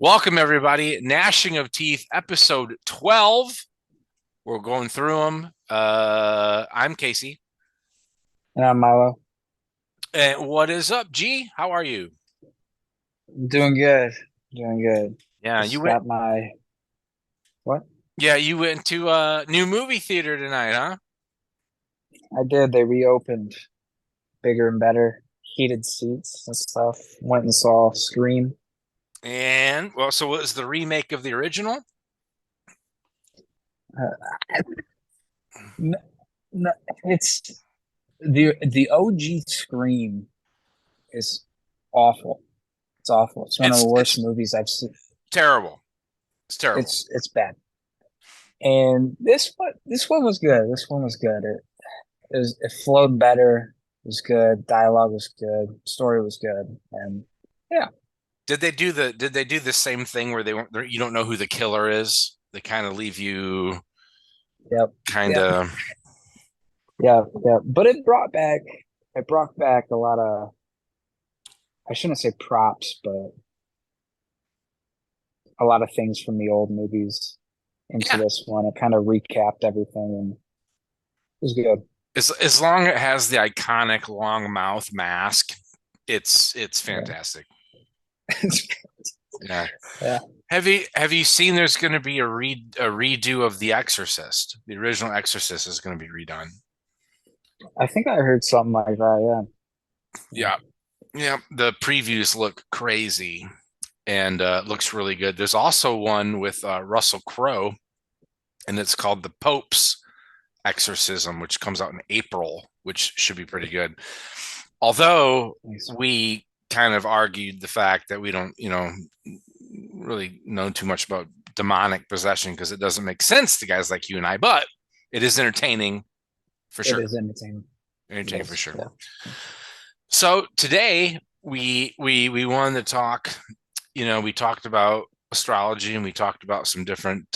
Welcome, everybody. Gnashing of Teeth, episode 12. We're going through them. I'm Casey. And I'm Milo. And what is up, G? How are you? Doing good. Doing good. Yeah, you Just went. got my what? Yeah, you went to a new movie theater tonight, huh? I did. They reopened bigger and better, heated seats and stuff. Went and saw Scream. And well, so it was the remake of the original. Uh, n n it's the OG Scream is awful. It's awful. It's one of the It's worst movies I've seen. terrible. It's terrible. It's bad. And this one was good. This one was good. It flowed better. It was good. Dialogue was good. Story was good. And yeah. Did they do the same thing where you don't know who the killer is? They kind of leave you Yep. kind Yep. of. Yeah. Yeah. But it brought back a lot of, I shouldn't say props, but a lot of things from the old movies into Yeah. this one. It kind of recapped everything and it was good. As long as it has the iconic long mouth mask, it's Yeah. fantastic. Yeah. Yeah. Have you seen there's going to be a redo of The Exorcist? The original Exorcist is going to be redone. I think I heard something like that. Yeah. Yeah. Yeah, the previews look crazy and looks really good. There's also one with Russell Crowe, and it's called The Pope's Exorcism, which comes out in April, which should be pretty good. Although Nice. we kind of argued the fact that we don't, really know too much about demonic possession because it doesn't make sense to guys like you and I, but it is entertaining for It sure. is entertaining. Entertaining for Yes. sure. Yeah. So today we wanted to talk, we talked about astrology and we talked about some different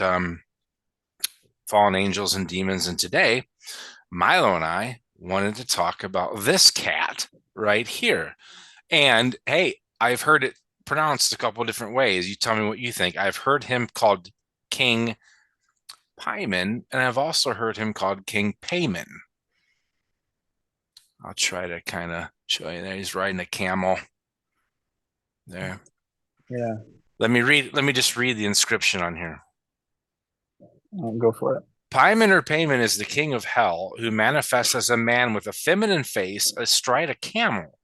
fallen angels and demons. And today, Milo and I wanted to talk about this cat right here. And hey, I've heard it pronounced a couple of different ways. You tell me what you think. I've heard him called King Paimon, and I've also heard him called King Paimon. I'll try to kind of show you there. He's riding a camel there. Yeah. Let me just read the inscription on here. Go for it. Paimon or Paimon is the king of hell who manifests as a man with a feminine face astride a camel.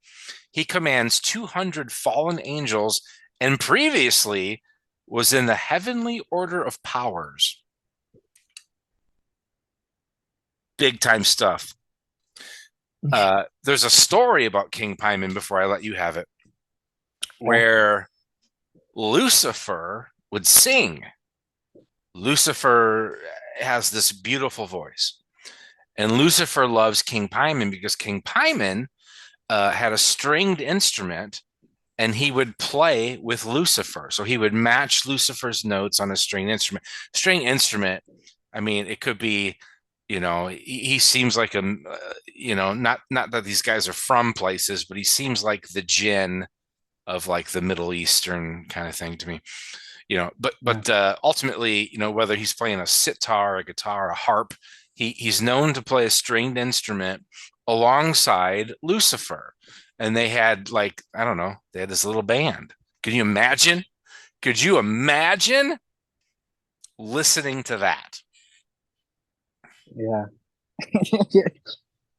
He commands 200 fallen angels and previously was in the heavenly order of powers. Big time stuff. There's a story about King Paimon before I let you have it, Okay. where Lucifer would sing. Lucifer has this beautiful voice, and Lucifer loves King Paimon because King Paimon had a stringed instrument and he would play with Lucifer. So he would match Lucifer's notes on a string instrument. String instrument, I mean, it could be, he seems like not that these guys are from places, but he seems like the jinn of like the Middle Eastern kind of thing to me. But Yeah. ultimately, whether he's playing a sitar, a guitar, a harp, he's known to play a stringed instrument alongside Lucifer. And they had like, I don't know, they had this little band. Can you imagine? Could you imagine listening to that? Yeah. Yeah.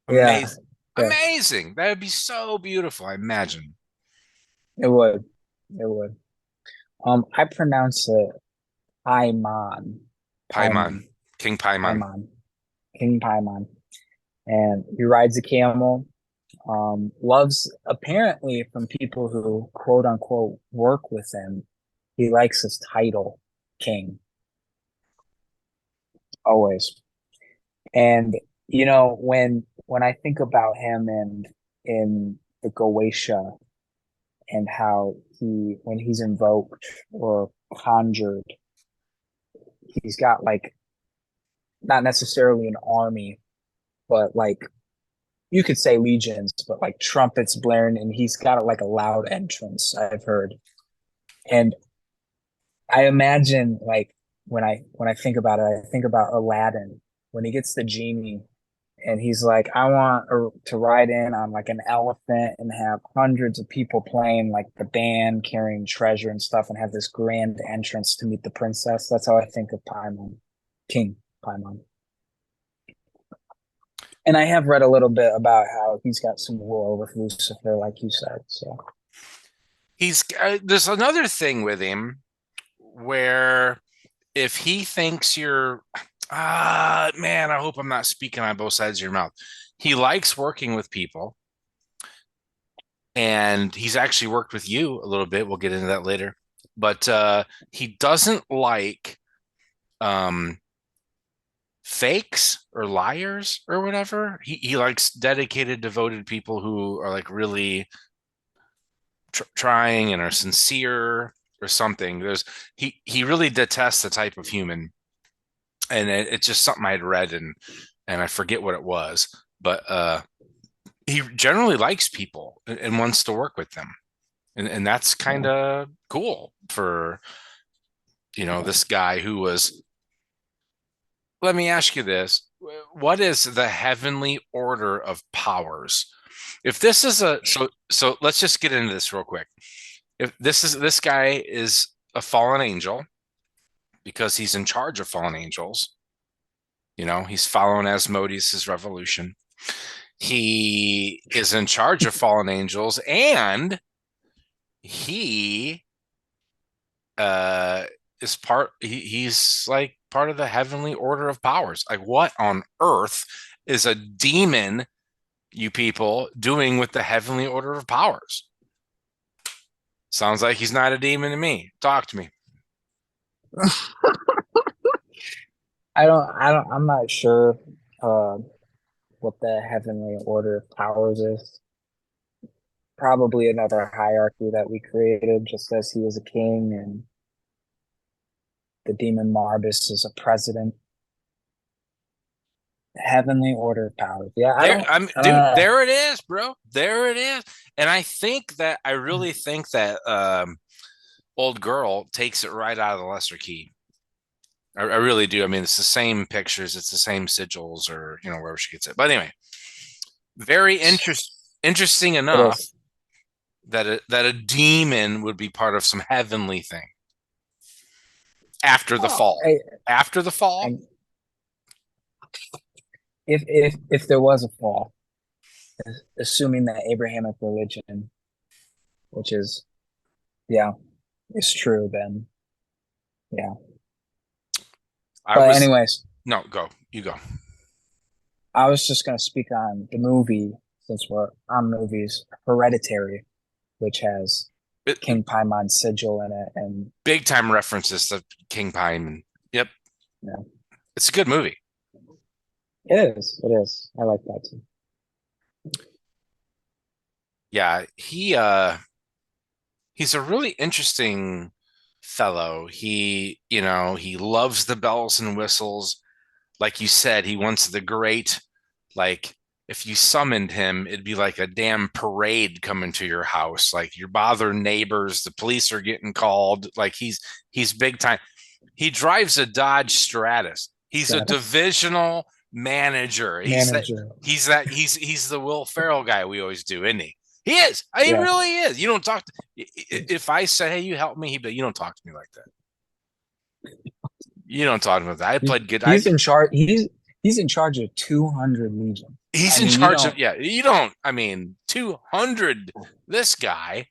Amazing. Yeah. Amazing. That would be so beautiful, I imagine. It would. It would. I pronounce it Paimon. Paimon, Paimon. King Paimon. Paimon. King Paimon. And he rides a camel. Loves apparently from people who quote unquote work with him. He likes his title, King, always. And when I think about him and in the Goetia and how he when he's invoked or conjured, he's got like not necessarily an army, but like you could say legions, but like trumpets blaring, and he's got like a loud entrance, I've heard. And I imagine like when I think about it, I think about Aladdin when he gets the genie and he's like, I want to ride in on like an elephant and have hundreds of people playing like the band carrying treasure and stuff and have this grand entrance to meet the princess. That's how I think of Paimon, King Paimon. And I have read a little bit about how he's got some war with Lucifer, like you said. So There's another thing with him where if he thinks you're man, I hope I'm not speaking on both sides of your mouth. He likes working with people, and he's actually worked with you a little bit. We'll get into that later. But he doesn't like um fakes or liars or whatever. He likes dedicated, devoted people who are like really trying and are sincere or something. He really detests the type of human, and it's just something I'd read and I forget what it was, but he generally likes people and wants to work with them, and that's kind of cool for this guy who was. Let me ask you this: what is the heavenly order of powers? If this is so let's just get into this real quick. If this guy is a fallen angel because he's in charge of fallen angels, he's following Asmodeus's revolution. He is in charge of fallen angels, and he uh he's like part of the heavenly order of powers. Like, what on earth is a demon, you people, doing with the heavenly order of powers? Sounds like he's not a demon to me. Talk to me. I'm not sure uh, what the heavenly order of powers is. Probably another hierarchy that we created, just as he is a king and the demon Marbus is a president. Heavenly order of powers. Yeah, I There, don't. dude. There it is, bro. There it is. And I really think that old girl takes it right out of the Lesser Key. I really do. I mean, it's the same pictures, it's the same sigils, or wherever she gets it. But anyway, very interesting It enough is. that a demon would be part of some heavenly thing after the Oh, fall. After the fall, I, if there was a fall, assuming that Abrahamic religion, which is yeah, is true, then yeah. I But was anyways, no go. You go. I was just gonna speak on the movie since we're on movies, Hereditary, which has It, King Paimon's sigil in it, and big time references to King Paimon. Yep, yeah, it's a good movie. it is. It is. I like that too. Yeah, he's a really interesting fellow. He loves the bells and whistles. Like you said, he wants the great, like, if you summoned him, it'd be like a damn parade coming to your house. Like, you're bothering neighbors, the police are getting called. Like, he's big time. He drives a Dodge Stratus. He's a Stratus divisional manager. manager. He's the Will Ferrell guy we always do, isn't he? He is. He Yeah, really is. You don't talk to, if I say, hey, you help me, he'd be like, you don't talk to me like that. You don't talk about that. I played good. he's in charge. He's in charge of 200 legions. He's I in mean, you charge of, don't. yeah, you don't, I mean, 200. This guy,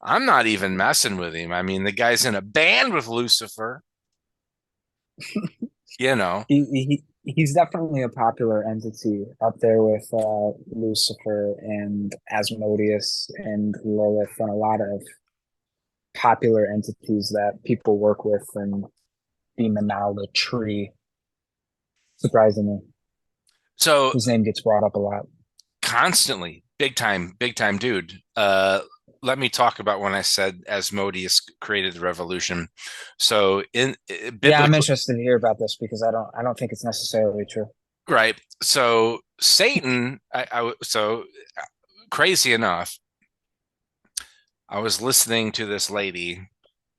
I'm not even messing with him. I mean, the guy's in a band with Lucifer, you know. He's definitely a popular entity up there with Lucifer and Asmodeus and Lilith and a lot of popular entities that people work with and demonology. Surprisingly, So his name gets brought up a lot. constantly, big time dude. Let me talk about when I said Asmodeus created the revolution. So in Yeah, I'm biblical, interested to hear about this because I don't think it's necessarily true. right? So Satan, so crazy enough, I was listening to this lady.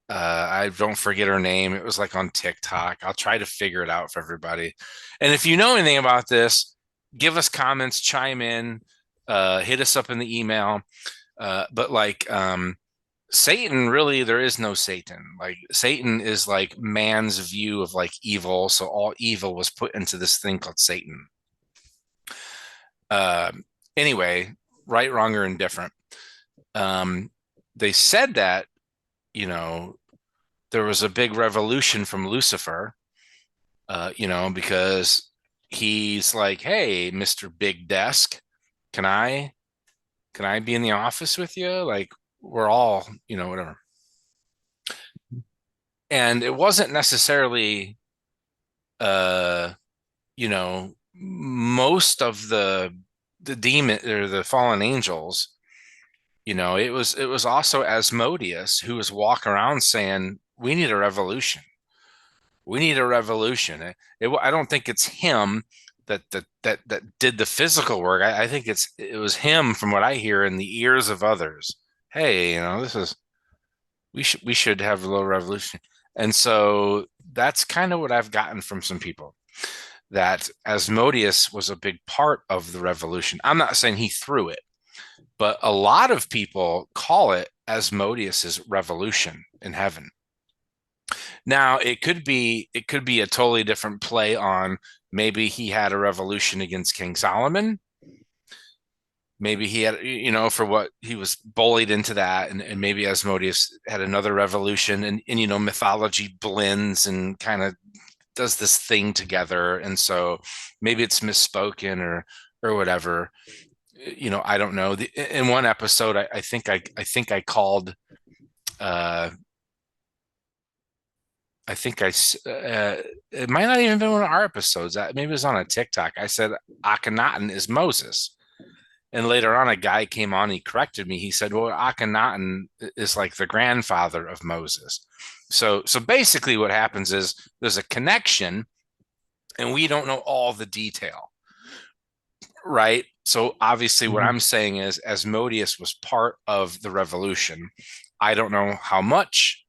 I don't forget her name. It was like on TikTok. I'll try to figure it out for everybody. And if you know anything about this, give us comments, chime in, hit us up in the email. But like Satan, really, there is no Satan. Like Satan is like man's view of like evil. So all evil was put into this thing called Satan. Uh, anyway, right, wrong, or indifferent. Um, they said that, you know, there was a big revolution from Lucifer, because he's like, hey, Mr. Big Desk, can I be in the office with you? Like, we're all, whatever. And it wasn't necessarily, uh, most of the demon or the fallen angels. It was also Asmodeus who was walking around saying, "We need a revolution. We need a revolution." I don't think it's him that did the physical work. I think it was him, from what I hear in the ears of others. Hey, this is we should have a little revolution. And so that's kind of what I've gotten from some people, that Asmodeus was a big part of the revolution. I'm not saying he threw it, but a lot of people call it Asmodeus's revolution in heaven. Now, it could be a totally different play on, maybe he had a revolution against King Solomon. Maybe he had, for what he was bullied into that, and maybe Asmodeus had another revolution, and mythology blends and kind of does this thing together, and so maybe it's misspoken or whatever. I don't know. In one episode, I think I called. Uh, I think it might not even been one of our episodes. Maybe it was on a TikTok. I said Akhenaten is Moses. And later on, a guy came on, he corrected me. He said, well, Akhenaten is like the grandfather of Moses. So basically what happens is there's a connection, and we don't know all the detail, right? So obviously what Mhm. I'm saying is Asmodeus was part of the revolution. I don't know how much,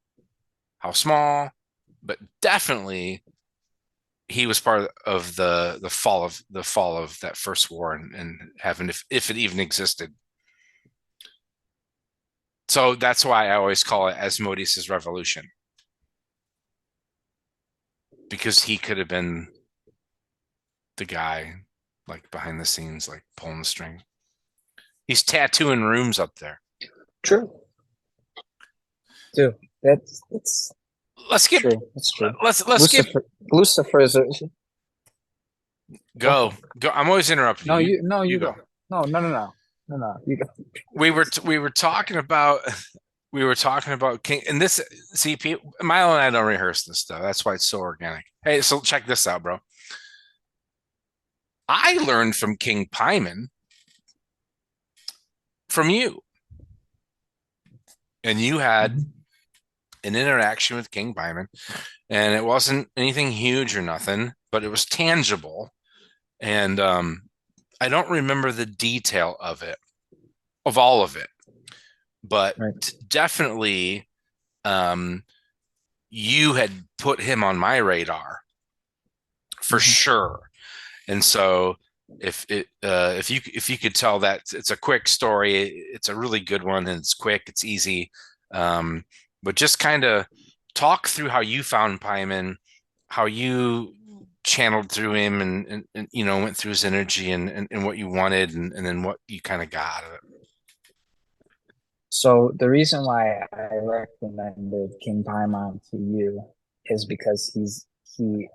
how small, but definitely he was part of the fall of that first war in heaven, if it even existed. So that's why I always call it Asmodeus's revolution, because he could have been the guy, like behind the scenes, like pulling the string. He's tattooing rooms up there. True. Too. That's Let's get true. That's true. let's get Lucifer is a, go go ahead. go. I'm always interrupting you. No, You you go. go. No, you go. We were talking about King, and this, see, Milo and I don't rehearse this stuff. That's why it's so organic. Hey, so check this out, bro. I learned from King Paimon from you, and you had Mhm. an interaction with King Paimon, and it wasn't anything huge or nothing, but it was tangible. And I don't remember the detail of all of it, but Right. definitely, um, you had put him on my radar for Mhm. sure. And so if you could tell that, it's a quick story, it's a really good one, and it's quick, it's easy. But just kind of talk through how you found Pyman, how you channeled through him, and went through his energy, and what you wanted, and then what you kind of got out of it. So the reason why I recommended King Paimon to you is because he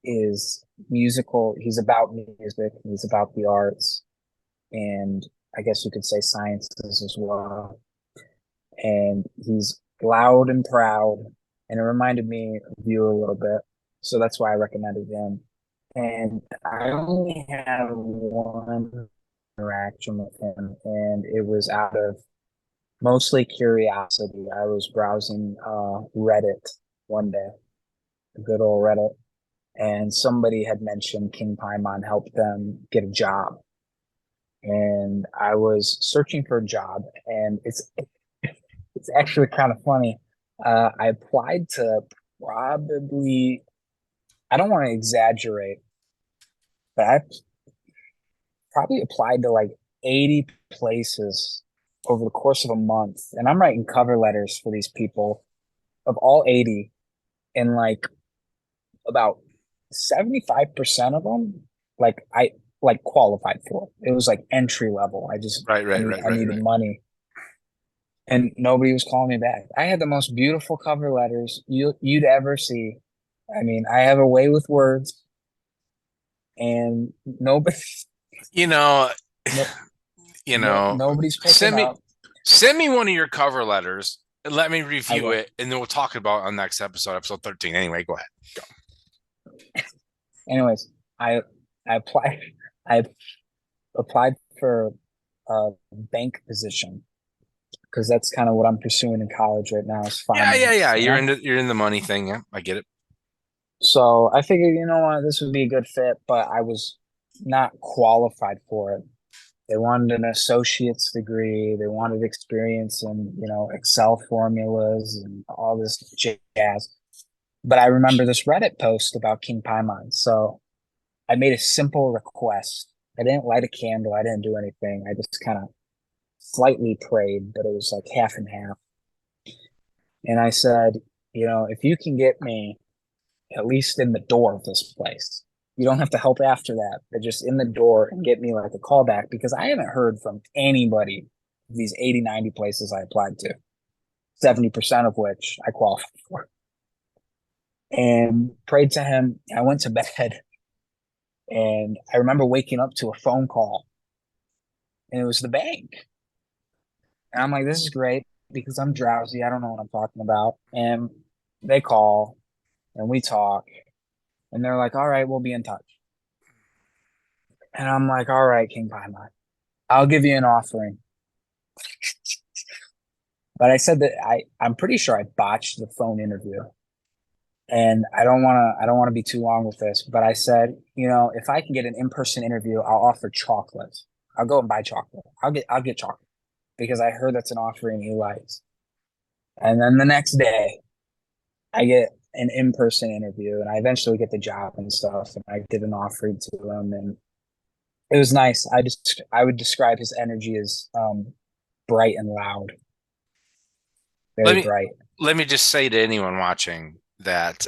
is musical. He's about music. He's about the arts, and I guess you could say sciences as well. And he's loud and proud, and it reminded me of you a little bit. So that's why I recommended him. And I only had one interaction with him, and it was out of mostly curiosity. I was browsing Reddit one day, the good old Reddit, and somebody had mentioned King Paimon helped them get a job. And I was searching for a job, and it's actually kind of funny. I applied to probably, I don't want to exaggerate, but I probably applied to like 80 places over the course of a month. And I'm writing cover letters for these people of all 80. And like about 75% of them, like I like qualified for. It was like entry level. Right, right, right, I right, needed right. money and nobody was calling me back. I had the most beautiful cover letters you'd ever see. I mean, I have a way with words and nobody You know, no, you know, nobody's picking send me up. send me one of your cover letters and let me I review will. it, and then we'll talk about it on next episode, episode 13. Anyway, go ahead. Anyways, I applied I applied for a bank position because that's kind of what I'm pursuing in college right now is Yeah, yeah, finance, yeah. you know? You're in the money thing. Yeah, I get it. So I figured, you know what, this would be a good fit, but I was not qualified for it. They wanted an associate's degree. They wanted experience in, Excel formulas and all this jazz. But I remember this Reddit post about King Paimon. So I made a simple request. I didn't light a candle. I didn't do anything. I just kind of slightly prayed, but it was like half and half. And I said, if you can get me at least in the door of this place, you don't have to help after that, but just in the door and get me like a callback because I haven't heard from anybody these 80, 90 places I applied to, 70% of which I qualified for. And prayed to him. I went to bed and I remember waking up to a phone call and it was the bank. And I'm like, this is great because I'm drowsy. I don't know what I'm talking about. And they call and we talk and they're like, all right, we'll be in touch. And I'm like, all right, King Paimon, I'll give you an offering. But I said that I'm pretty sure I botched the phone interview. And I don't want to be too long with this, but I said, if I can get an in-person interview, I'll offer chocolate. I'll go and buy chocolate. I'll get chocolate because I heard that's an offering he likes. And then the next day, I get an in-person interview and I eventually get the job and stuff. And I did an offering to him and it was nice. I would describe his energy as bright and loud, Let very me bright. let me just say to anyone watching that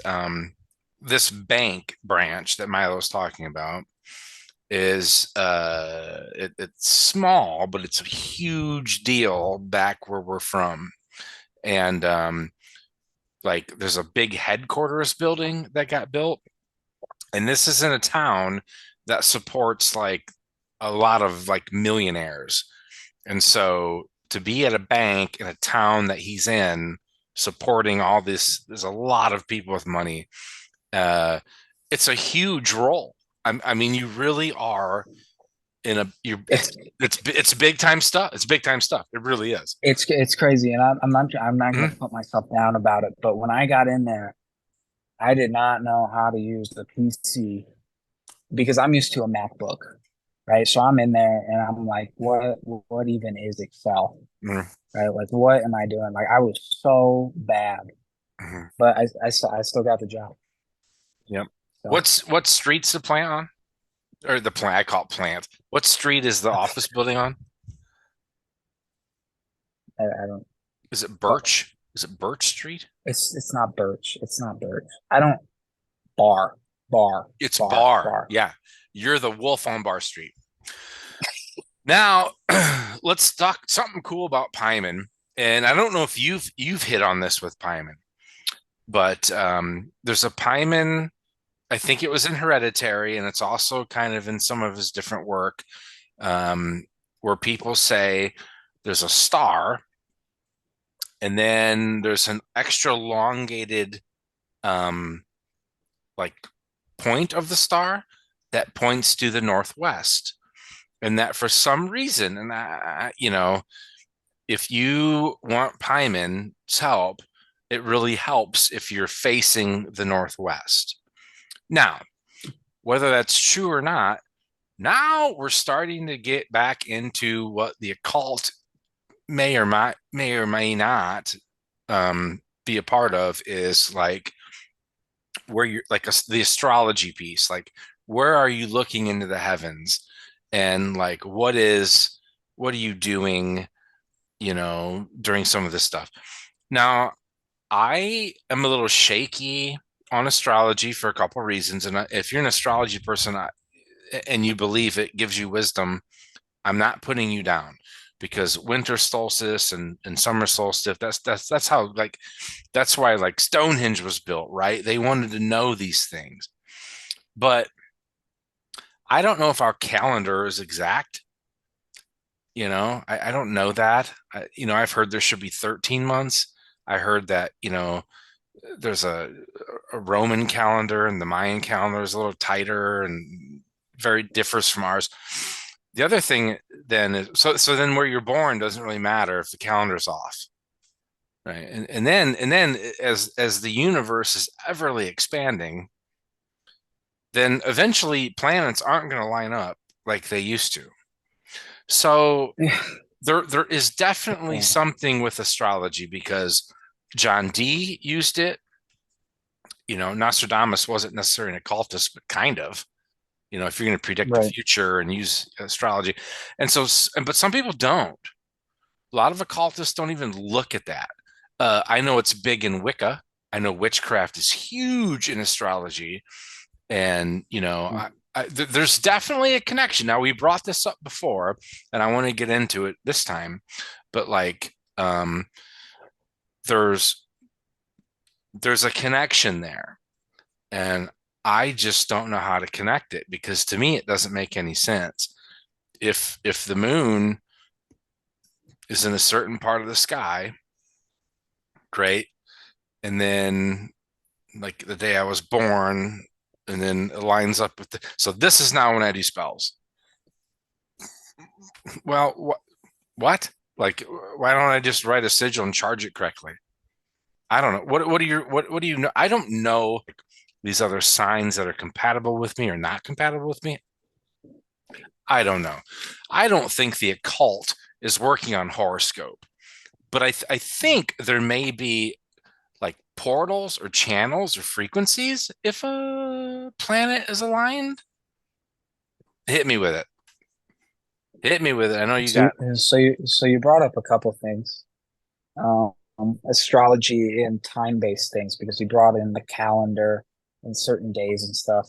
this bank branch that Milo's talking about is it's small, but it's a huge deal back where we're from. And like there's a big headquarters building that got built, and this is in a town that supports like a lot of like millionaires. And so to be at a bank in a town that he's in, supporting all this, there's a lot of people with money. Uh, it's a huge role. I mean, you really are in a. You're It's it's big time stuff. It's big time stuff. It really is. it's crazy, and I'm not going to Mhm. put myself down about it. But when I got in there, I did not know how to use the PC because I'm used to a MacBook, right? So I'm in there and I'm like, what even is Excel, Mhm. right? Like, what am I doing? Like, I was so bad, Mhm. but I still got the job. Yep. So What street's the plant on? Or the plant? I call it plant. What street is the office building on? I don't. Is it But Birch? Is it Birch Street? it's not Birch. It's not Birch. I don't bar bar It's bar Bar. bar. Yeah. You're the wolf on Bar Street. Now, let's talk something cool about Paimon. And I don't know if you've hit on this with Paimon, but there's a Paimon. I think it was in Hereditary, and it's also kind of in some of his different work, where people say there's a star, and then there's an extra elongated, um, like point of the star that points to the northwest, and that for some reason, and if you want Pymon's help, it really helps if you're facing the northwest. Now, whether that's true or not, now we're starting to get back into what the occult may or may not, um, be a part of is like where you're like the astrology piece, like where are you looking into the heavens, and like what are you doing, during some of this stuff. Now, I am a little shaky on astrology for a couple of reasons, and if you're an astrology person and you believe it gives you wisdom, I'm not putting you down, because winter solstice and summer solstice, that's how, like, that's why like Stonehenge was built, right? They wanted to know these things. But I don't know if our calendar is exact. I don't know that. I've heard there should be 13 months. I heard that, there's a Roman calendar, and the Mayan calendar is a little tighter and very differs from ours. The other thing then is, so then where you're born doesn't really matter if the calendar's off. Right. And then as the universe is everly expanding, then eventually planets aren't going to line up like they used to. So there is definitely Yeah. something with astrology, because John Dee used it. Nostradamus wasn't necessarily an occultist, but kind of. If you're going to predict the Right. future and use astrology. And so, but some people don't. A lot of occultists don't even look at that. I know it's big in Wicca. I know witchcraft is huge in astrology. And, there's definitely a connection. Now, we brought this up before, and I want to get into it this time. But like, there's a connection there. And I just don't know how to connect it, because to me, it doesn't make any sense. If the moon is in a certain part of the sky, great. And then like the day I was born, and then it lines up with so this is now when I do spells. Well, what? Like, why don't I just write a sigil and charge it correctly? I don't know. What do you know? I don't know these other signs that are compatible with me or not compatible with me. I don't know. I don't think the occult is working on horoscope, but I think there may be like portals or channels or frequencies if a planet is aligned. Hit me with it. Hit me with it. I know you got. So you brought up a couple things, astrology and time-based things, because you brought in the calendar and certain days and stuff.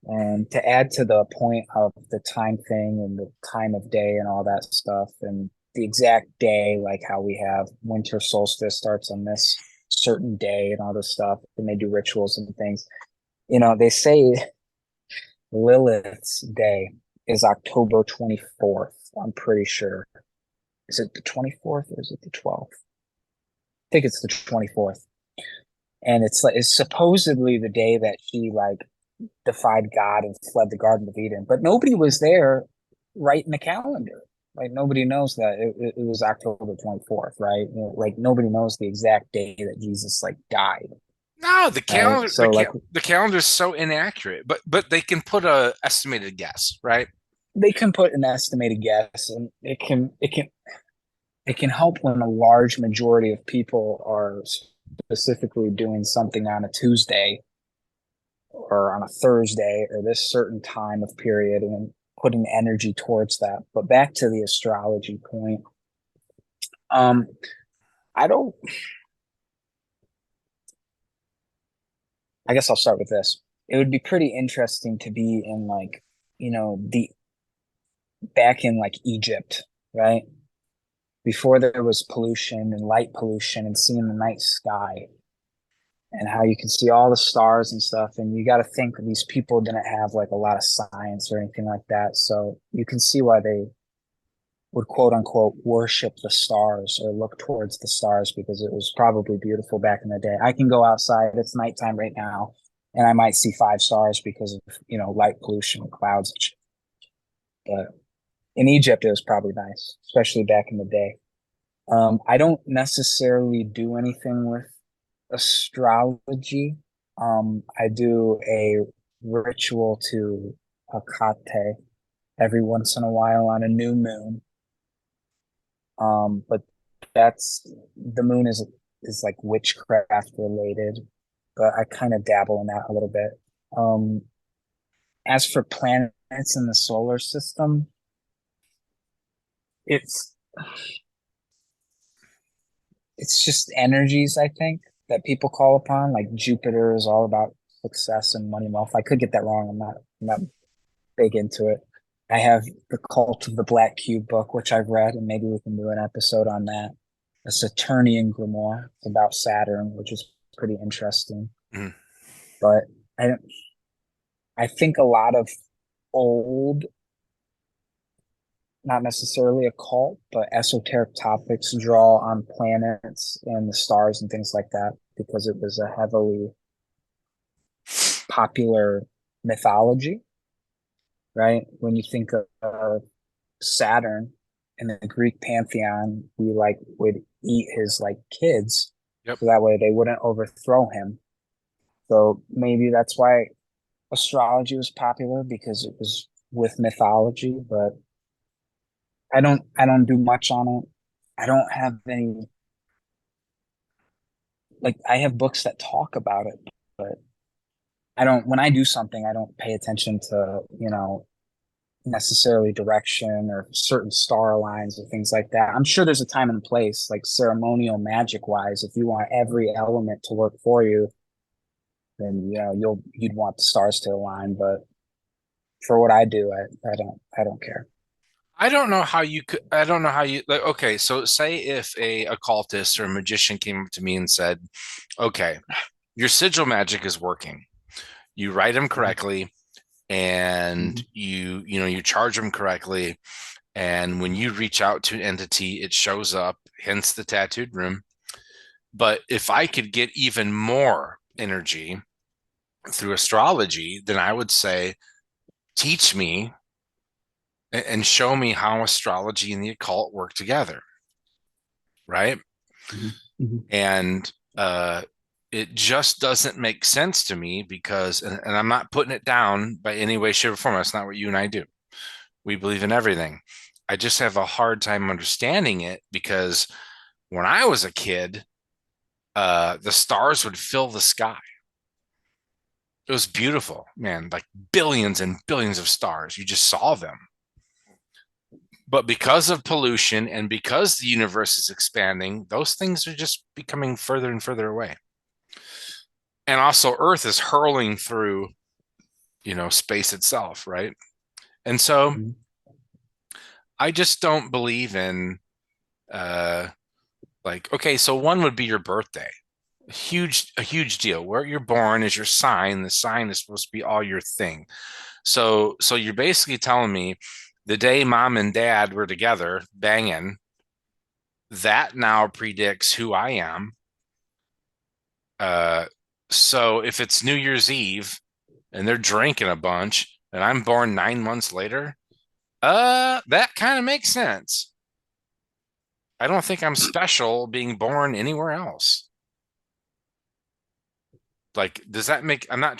And to add to the point of the time thing and the time of day and all that stuff, and the exact day, like how we have winter solstice starts on this certain day and all this stuff, and they do rituals and things. They say Lilith's day is October 24th. I'm pretty sure. Is it the 24th or is it the 12th? I think it's the 24th. And it's supposedly the day that he like defied God and fled the Garden of Eden, but nobody was there right in the calendar. Like nobody knows that it was October 24th, right? Like nobody knows the exact day that Jesus like died, No, the right? calendar, So like the calendar is so inaccurate, but they can put a estimated guess, right? they can put an estimated guess, and it can help when a large majority of people are specifically doing something on a Tuesday or on a Thursday or this certain time of period, and putting energy towards that. But back to the astrology point, um, I don't. I guess I'll start with this. It would be pretty interesting to be in like the back in like Egypt, right? Before there was pollution and light pollution, and seeing the night sky and how you can see all the stars and stuff. And you got to think these people didn't have like a lot of science or anything like that. So you can see why they would quote unquote worship the stars or look towards the stars, because it was probably beautiful back in the day. I can go outside, it's nighttime right now, and I might see five stars because of, light pollution and clouds and shit. But in Egypt, it was probably nice, especially back in the day. I don't necessarily do anything with astrology. I do a ritual to Hakate every once in a while on a new moon. But that's the moon is is like witchcraft related, but I kind of dabble in that a little bit. Um, as for planets in the solar system, it's it's just energies, I think, that people call upon. Like Jupiter is all about success and money and wealth. I could get that wrong. I'm not big into it. I have the Cult of the Black Cube book, which I've read, and maybe we can do an episode on that. A Saturnian Grimoire. It's about Saturn, which is pretty interesting. Mhm. But I don't, I think a lot of old, not necessarily occult, but esoteric topics draw on planets and the stars and things like that because it was a heavily popular mythology, right? When you think of Saturn in the Greek pantheon, we like would eat his like kids Yep. so that way they wouldn't overthrow him. So maybe that's why astrology was popular because it was with mythology, but I don't do much on it. I don't have any like I have books that talk about it, but I don't when I do something, I don't pay attention to, necessarily direction or certain star lines or things like that. I'm sure there's a time and place, like ceremonial magic wise, if you want every element to work for you, then you'd want the stars to align. But for what I do, I don't care. I don't know how you could, I don't know how you, like, okay, so say if a occultist or a magician came up to me and said, okay, your sigil magic is working. You write them correctly and Mhm. you charge them correctly. And when you reach out to an entity, it shows up, hence the tattooed room. But if I could get even more energy through astrology, then I would say, teach me and show me how astrology and the occult work together, right? Mhm. Mhm. And it just doesn't make sense to me because, and I'm not putting it down by any way, shape, or form. That's not what you and I do. We believe in everything. I just have a hard time understanding it because when I was a kid, the stars would fill the sky. It was beautiful, man, like billions and billions of stars. You just saw them. But because of pollution and because the universe is expanding, those things are just becoming further and further away. And also, Earth is hurling through, space itself, right? And so Mhm. I just don't believe in, uh, like, okay, so one would be your birthday. A huge deal. Where you're born is your sign. The sign is supposed to be all your thing. So you're basically telling me the day mom and dad were together banging, that now predicts who I am. Uh, so if it's New Year's Eve and they're drinking a bunch and I'm born 9 months later, that kind of makes sense. I don't think I'm special being born anywhere else. Like, does that make, I'm not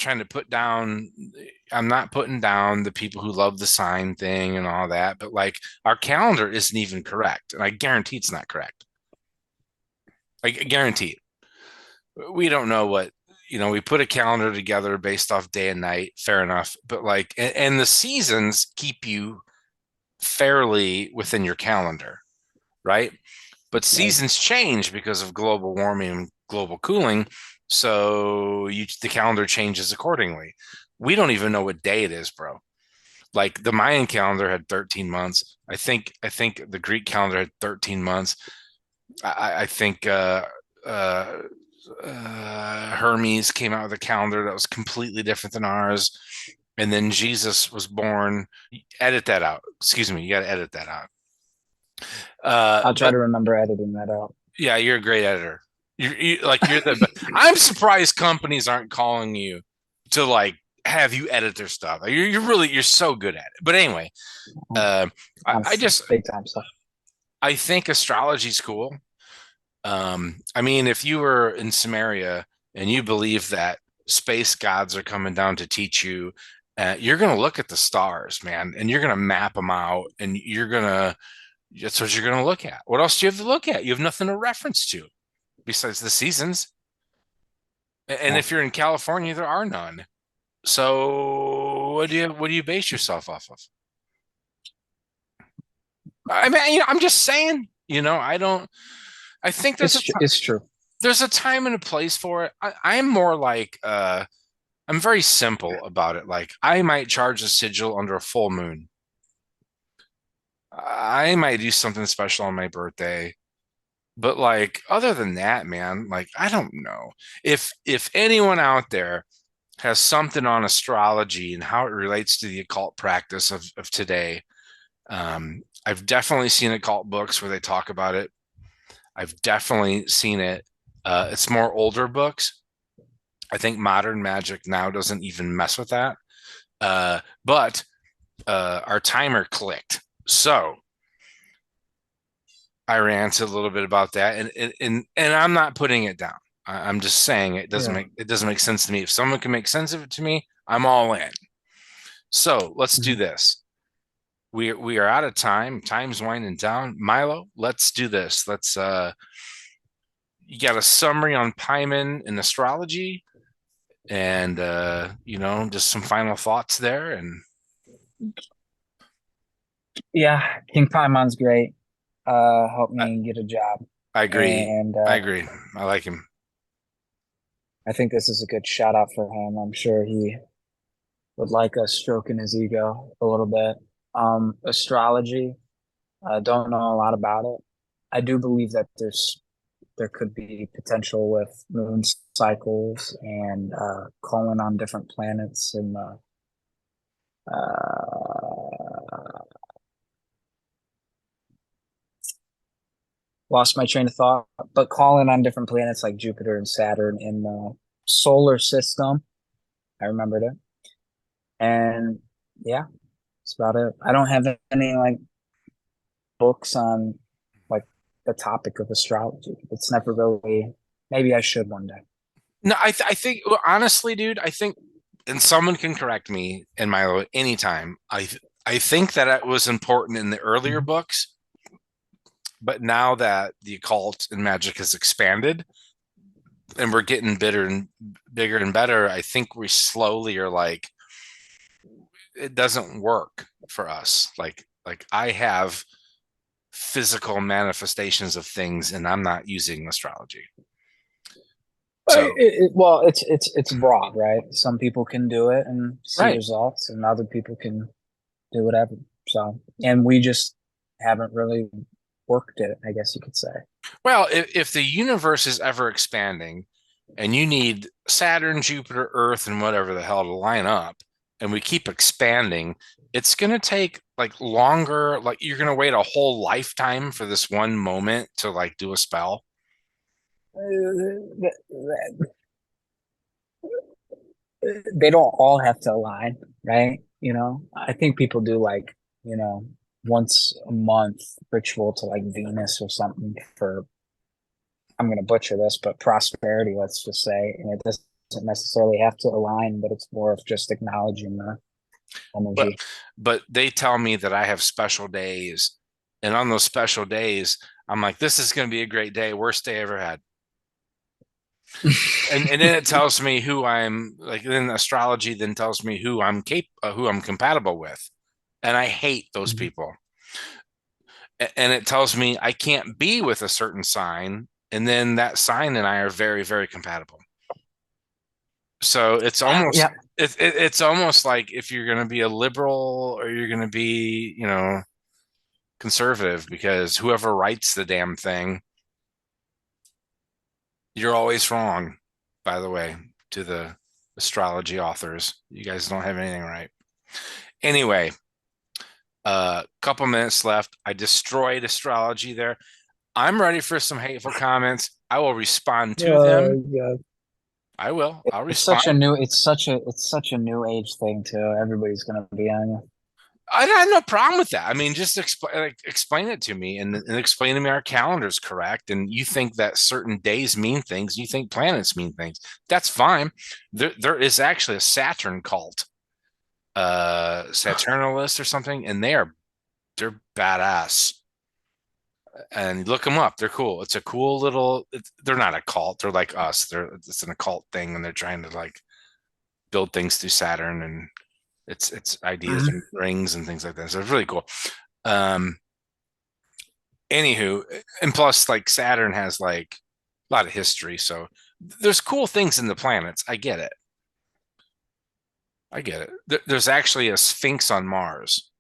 putting down the people who love the sign thing and all that, but like our calendar isn't even correct. And I guarantee it's not correct. I guarantee it. We don't know we put a calendar together based off day and night, fair enough. But like, and the seasons keep you fairly within your calendar, right? But Right. seasons change because of global warming and global cooling. So the calendar changes accordingly. We don't even know what day it is, bro. Like the Mayan calendar had 13 months. I think the Greek calendar had 13 months. I think uh, Hermes came out with a calendar that was completely different than ours. And then Jesus was born. Edit that out. Excuse me. You got to edit that out. I'll try But to remember editing that out. yeah, you're a great editor. You're the. I'm surprised companies aren't calling you to like have you edit their stuff. You're so good at it. But anyway, Um, uh, I, on I just big time stuff. I think astrology's cool. I mean, if you were in Samaria and you believe that space gods are coming down to teach you, you're gonna look at the stars, man, and you're gonna map them out, and that's what you're gonna look at. What else do you have to look at? You have nothing to reference to. besides the seasons. And Yeah, if you're in California, there are none. So what do you base yourself off of? I mean, I'm just saying, I don't. I think it's true. there's a time and a place for it. I'm more like I'm very simple about it. Like I might charge a sigil under a full moon. I might do something special on my birthday. But like other than that, man, like I don't know. If anyone out there has something on astrology and how it relates to the occult practice of today, I've definitely seen occult books where they talk about it. I've definitely seen it. It's more older books. I think modern magic now doesn't even mess with that. But our timer clicked. So I ranted a little bit about that, and I'm not putting it down. I'm just saying Yeah. it doesn't make sense to me. If someone can make sense of it to me, I'm all in. So let's do Mhm. this. We are out of time. Time's winding down. Milo, let's do this. Let's you got a summary on Paimon and astrology, and just some final thoughts there. And Yeah, King Paimon's great. Helped I, me get a job, I agree. and I agree. I like him. I think this is a good shout out for him. I'm sure he would like us stroking his ego a little bit. Astrology, I don't know a lot about it. I do believe that there could be potential with moon cycles and calling on different planets and lost my train of thought, but calling on different planets like Jupiter and Saturn in the solar system. I remembered it. And yeah, that's about it. I don't have any like books on like the topic of astrology. It's never really, maybe I should one day. No, I think well, honestly, dude, I think, and someone can correct me in Milo anytime. I think that it was important in the earlier Mhm. books, but now that the occult and magic has expanded and we're getting bitter and bigger and better, I think we slowly are like it doesn't work for us. Like I have physical manifestations of things, and I'm not using astrology. But So well, it's broad, right? Some people can do it and see right. results, and other people can do whatever. So, and we just haven't really worked it, I guess you could say. Well, if the universe is ever expanding and you need Saturn, Jupiter, Earth, and whatever the hell to line up, and we keep expanding, it's going to take like longer. Like you're going to wait a whole lifetime for this one moment to like do a spell. They don't all have to align, right? I think people do like, once a month ritual to like Venus or something for, I'm going to butcher this, but prosperity, let's just say. And it doesn't necessarily have to align, but it's more of just acknowledging the But energy. but they tell me that I have special days, and on those special days, I'm like, this is going to be a great day, worst day I ever had. And then it tells me who I'm like. Then astrology then tells me who I'm compatible with, and I hate those people. And it tells me I can't be with a certain sign, and then that sign and I are very very compatible. So Yeah. it's almost like if you're going to be a liberal or you're going to be conservative, because whoever writes the damn thing, you're always wrong. By the way, to the astrology authors, you guys don't have anything right. Anyway, couple minutes left. I destroyed astrology there. I'm ready for some hateful comments. I will respond to them. Yeah. I will. I'll It's such a respond. new, it's such a new age thing too. Everybody's gonna be on you. I have no problem with that. I mean, just explain it to me and explain to me our calendar's correct. And you think that certain days mean things. You think planets mean things. That's fine. There is actually a Saturn cult, Saturnalist or something, and they're badass. and look them up. They're cool. It's a cool little. They're not a cult. They're like us. It's an occult thing, and they're trying to like build things through Saturn, and it's ideas and rings and things like that. So it's really cool. Anywho, and plus, like Saturn has like a lot of history, so there's cool things in the planets. I get it. There's actually a Sphinx on Mars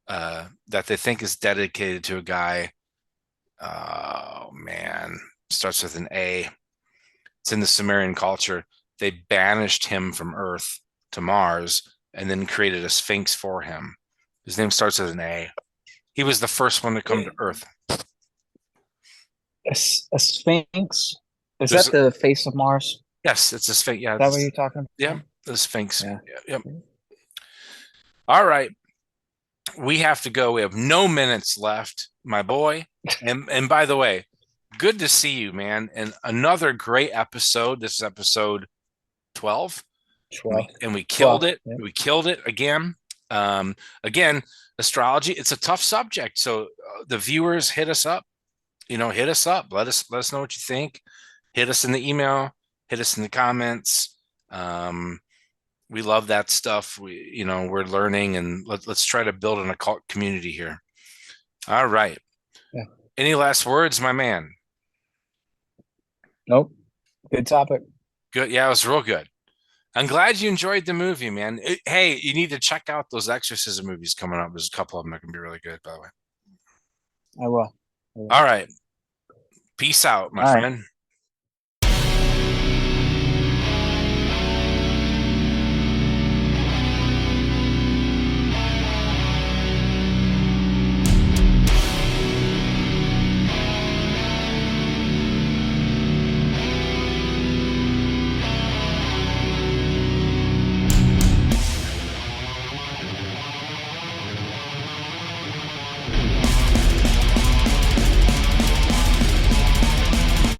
that they think is dedicated to a guy. Oh man, starts with an A. It's in the Sumerian culture. They banished him from Earth to Mars and then created a Sphinx for him. His name starts with an A. He was the first one to come to Earth. A Sphinx? Is There's that the face of Mars? Yes, it's a Sphinx. Yeah, Is that what you're talking about? Yeah, the Sphinx. Yeah. Yep. All right. We have to go. We have no minutes left, my boy. And by the way, good to see you, man. And another great episode. This is episode 12. 12. And we killed 12, it. yeah. We killed it again. Again, astrology, it's a tough subject. So the viewers hit us up. Hit us up. Let us know what you think. Hit us in the email. Hit us in the comments. We love that stuff. We're learning, and let's try to build an occult community here. All right. Yeah. Any last words, my man? Nope. Good topic. Good. Yeah, it was real good. I'm glad you enjoyed the movie, man. Hey, you need to check out those exorcism movies coming up. There's a couple of them that can be really good, by the way. I will. All right. Peace out, my friend.